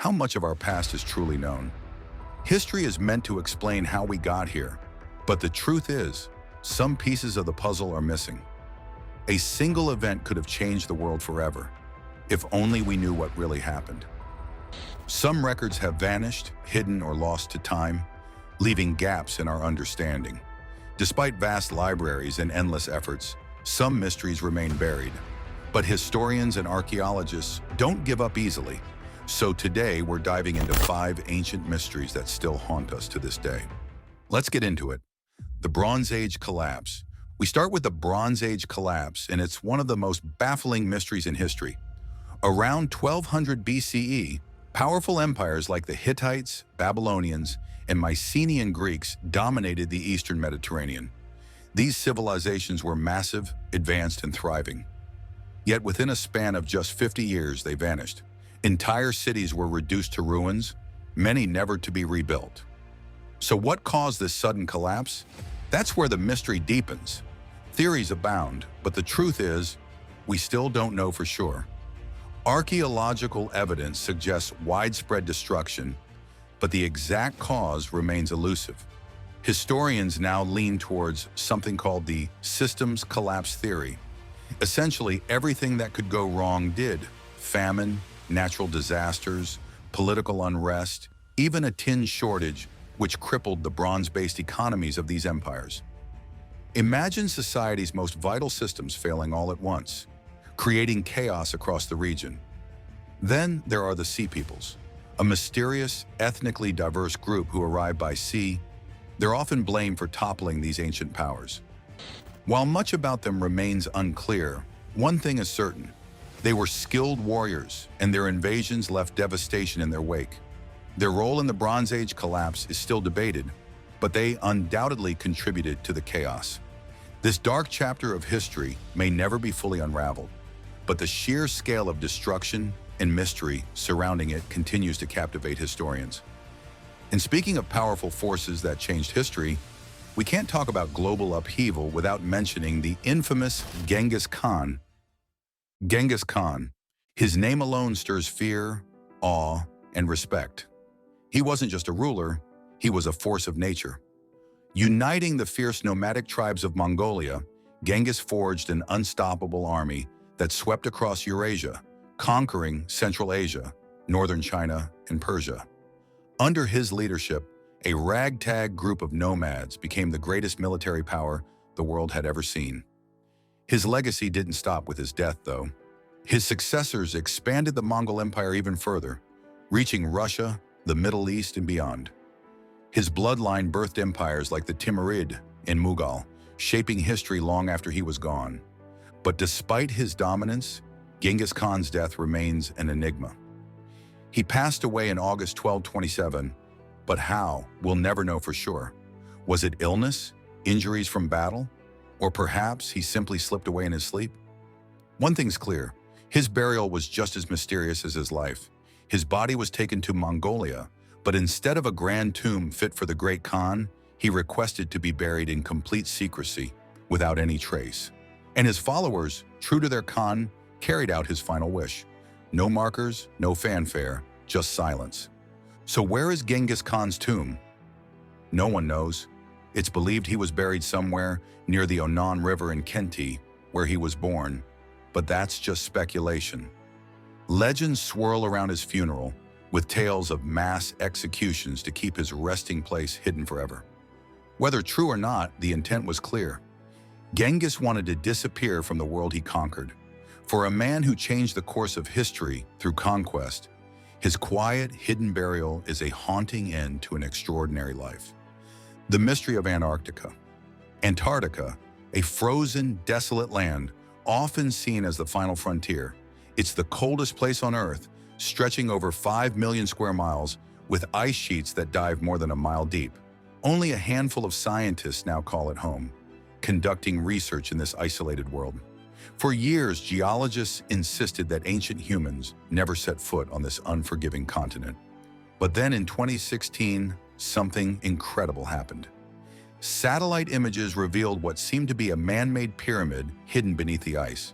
how much of our past is truly known? History is meant to explain how we got here, but the truth is, some pieces of the puzzle are missing. A single event could have changed the world forever, if only we knew what really happened. Some records have vanished, hidden, or lost to time, leaving gaps in our understanding. Despite vast libraries and endless efforts, some mysteries remain buried. But historians and archaeologists don't give up easily. So today we're diving into 5 ancient mysteries that still haunt us to this day. Let's get into it. The Bronze Age collapse. We start with the Bronze Age collapse, and it's one of the most baffling mysteries in history. Around 1200 BCE, powerful empires like the Hittites, Babylonians, and Mycenaean Greeks dominated the Eastern Mediterranean. These civilizations were massive, advanced, and thriving. Yet within a span of just 50 years, they vanished. Entire cities were reduced to ruins, many never to be rebuilt. So what caused this sudden collapse? That's where the mystery deepens. Theories abound, but the truth is, we still don't know for sure. Archaeological evidence suggests widespread destruction, but the exact cause remains elusive. Historians now lean towards something called the systems collapse theory. Essentially, everything that could go wrong did. Famine, natural disasters, political unrest, even a tin shortage, which crippled the bronze-based economies of these empires. Imagine society's most vital systems failing all at once, creating chaos across the region. Then there are the Sea Peoples, a mysterious, ethnically diverse group who arrived by sea. They're often blamed for toppling these ancient powers. While much about them remains unclear, one thing is certain. They were skilled warriors, and their invasions left devastation in their wake. Their role in the Bronze Age collapse is still debated, but they undoubtedly contributed to the chaos. This dark chapter of history may never be fully unraveled, but the sheer scale of destruction and mystery surrounding it continues to captivate historians. And speaking of powerful forces that changed history, we can't talk about global upheaval without mentioning the infamous Genghis Khan. Genghis Khan. His name alone stirs fear, awe, and respect. He wasn't just a ruler, he was a force of nature. Uniting the fierce nomadic tribes of Mongolia, Genghis forged an unstoppable army that swept across Eurasia, conquering Central Asia, northern China, and Persia. Under his leadership, a ragtag group of nomads became the greatest military power the world had ever seen. His legacy didn't stop with his death, though. His successors expanded the Mongol Empire even further, reaching Russia, the Middle East, and beyond. His bloodline birthed empires like the Timurid and Mughal, shaping history long after he was gone. But despite his dominance, Genghis Khan's death remains an enigma. He passed away in August 1227, but how, we'll never know for sure. Was it illness, injuries from battle, or perhaps he simply slipped away in his sleep? One thing's clear, his burial was just as mysterious as his life. His body was taken to Mongolia, but instead of a grand tomb fit for the great Khan, he requested to be buried in complete secrecy, without any trace. And his followers, true to their Khan, carried out his final wish. No markers, no fanfare, just silence. So where is Genghis Khan's tomb? No one knows. It's believed he was buried somewhere near the Onan River in Khenti, where he was born, but that's just speculation. Legends swirl around his funeral, with tales of mass executions to keep his resting place hidden forever. Whether true or not, the intent was clear. Genghis wanted to disappear from the world he conquered. For a man who changed the course of history through conquest, his quiet, hidden burial is a haunting end to an extraordinary life. The mystery of Antarctica. Antarctica, a frozen, desolate land, often seen as the final frontier. It's the coldest place on Earth, stretching over 5 million square miles, with ice sheets that dive more than a mile deep. Only a handful of scientists now call it home, conducting research in this isolated world. For years, geologists insisted that ancient humans never set foot on this unforgiving continent. But then in 2016, something incredible happened. Satellite images revealed what seemed to be a man-made pyramid hidden beneath the ice.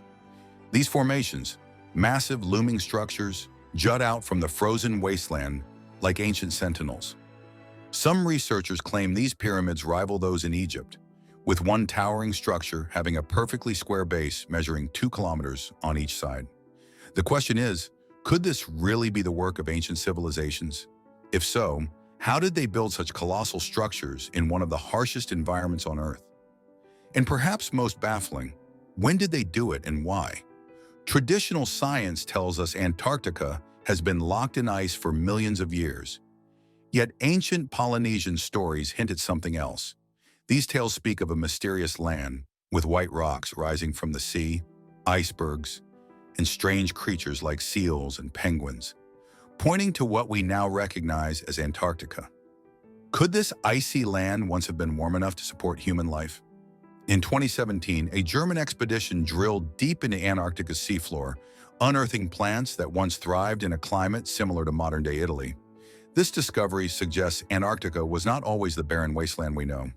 These formations, massive looming structures, jut out from the frozen wasteland like ancient sentinels. Some researchers claim these pyramids rival those in Egypt, with one towering structure having a perfectly square base measuring 2 kilometers on each side. The question is, could this really be the work of ancient civilizations? If so, how did they build such colossal structures in one of the harshest environments on Earth? And perhaps most baffling, when did they do it and why? Traditional science tells us Antarctica has been locked in ice for millions of years. Yet ancient Polynesian stories hint at something else. These tales speak of a mysterious land, with white rocks rising from the sea, icebergs, and strange creatures like seals and penguins, pointing to what we now recognize as Antarctica. Could this icy land once have been warm enough to support human life? In 2017, a German expedition drilled deep into Antarctica's seafloor, unearthing plants that once thrived in a climate similar to modern-day Italy. This discovery suggests Antarctica was not always the barren wasteland we know.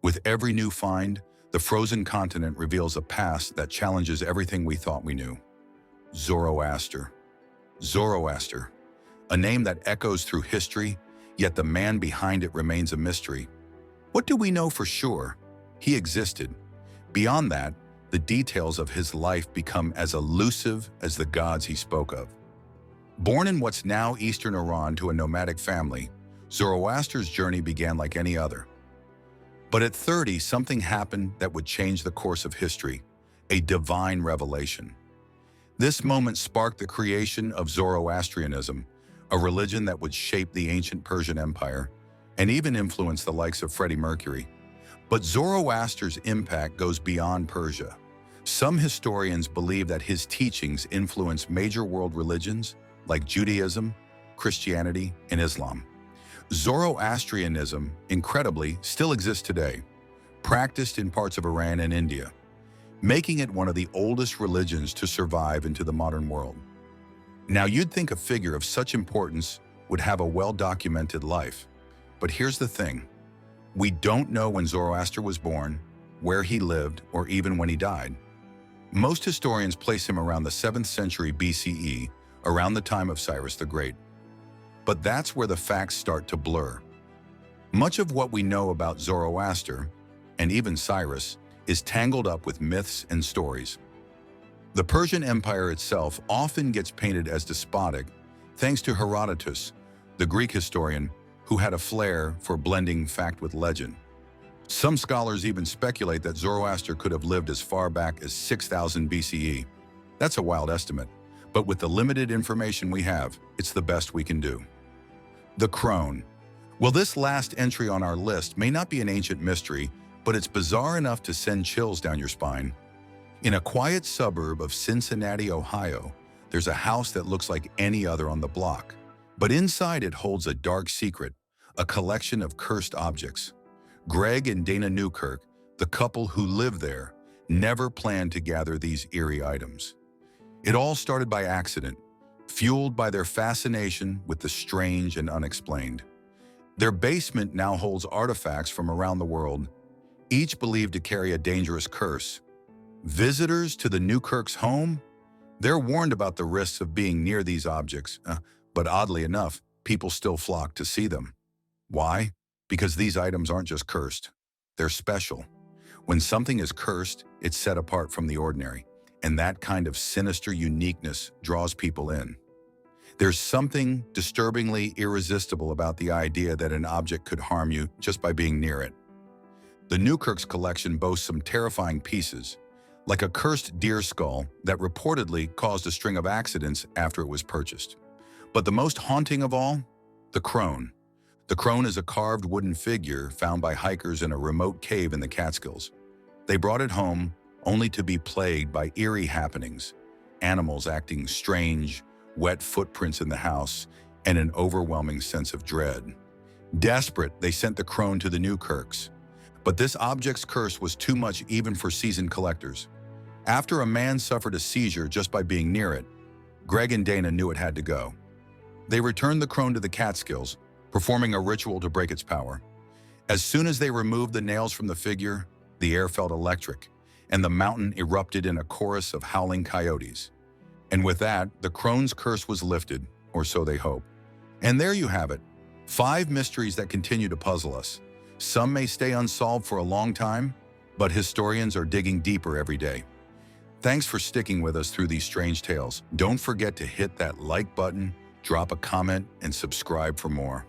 With every new find, the frozen continent reveals a past that challenges everything we thought we knew. Zoroaster. Zoroaster, a name that echoes through history, yet the man behind it remains a mystery. What do we know for sure? He existed. Beyond that, the details of his life become as elusive as the gods he spoke of. Born in what's now eastern Iran to a nomadic family, Zoroaster's journey began like any other. But at 30, something happened that would change the course of history, a divine revelation. This moment sparked the creation of Zoroastrianism, a religion that would shape the ancient Persian Empire and even influence the likes of Freddie Mercury. But Zoroaster's impact goes beyond Persia. Some historians believe that his teachings influenced major world religions like Judaism, Christianity, and Islam. Zoroastrianism, incredibly, still exists today, practiced in parts of Iran and India, making it one of the oldest religions to survive into the modern world. Now, you'd think a figure of such importance would have a well-documented life. But here's the thing. We don't know when Zoroaster was born, where he lived, or even when he died. Most historians place him around the 7th century BCE, around the time of Cyrus the Great. But that's where the facts start to blur. Much of what we know about Zoroaster, and even Cyrus, is tangled up with myths and stories. The Persian Empire itself often gets painted as despotic, thanks to Herodotus, the Greek historian, who had a flair for blending fact with legend. Some scholars even speculate that Zoroaster could have lived as far back as 6000 BCE. That's a wild estimate, but with the limited information we have, it's the best we can do. The crone. Well, this last entry on our list may not be an ancient mystery, but it's bizarre enough to send chills down your spine. In a quiet suburb of Cincinnati, Ohio, there's a house that looks like any other on the block. But inside it holds a dark secret, a collection of cursed objects. Greg and Dana Newkirk, the couple who live there, never planned to gather these eerie items. It all started by accident, fueled by their fascination with the strange and unexplained. Their basement now holds artifacts from around the world, each believed to carry a dangerous curse. Visitors to the Newkirks' home? They're warned about the risks of being near these objects, but oddly enough, people still flock to see them. Why? Because these items aren't just cursed. They're special. When something is cursed, it's set apart from the ordinary, and that kind of sinister uniqueness draws people in. There's something disturbingly irresistible about the idea that an object could harm you just by being near it. The Newkirks collection boasts some terrifying pieces, like a cursed deer skull that reportedly caused a string of accidents after it was purchased. But the most haunting of all? The crone. The crone is a carved wooden figure found by hikers in a remote cave in the Catskills. They brought it home only to be plagued by eerie happenings, animals acting strange, wet footprints in the house, and an overwhelming sense of dread. Desperate, they sent the crone to the Newkirks. But this object's curse was too much even for seasoned collectors. After a man suffered a seizure just by being near it, Greg and Dana knew it had to go. They returned the crone to the Catskills, performing a ritual to break its power. As soon as they removed the nails from the figure, the air felt electric, and the mountain erupted in a chorus of howling coyotes. And with that, the crone's curse was lifted, or so they hope. And there you have it, 5 mysteries that continue to puzzle us. Some may stay unsolved for a long time, but historians are digging deeper every day. Thanks for sticking with us through these strange tales. Don't forget to hit that like button, drop a comment, and subscribe for more.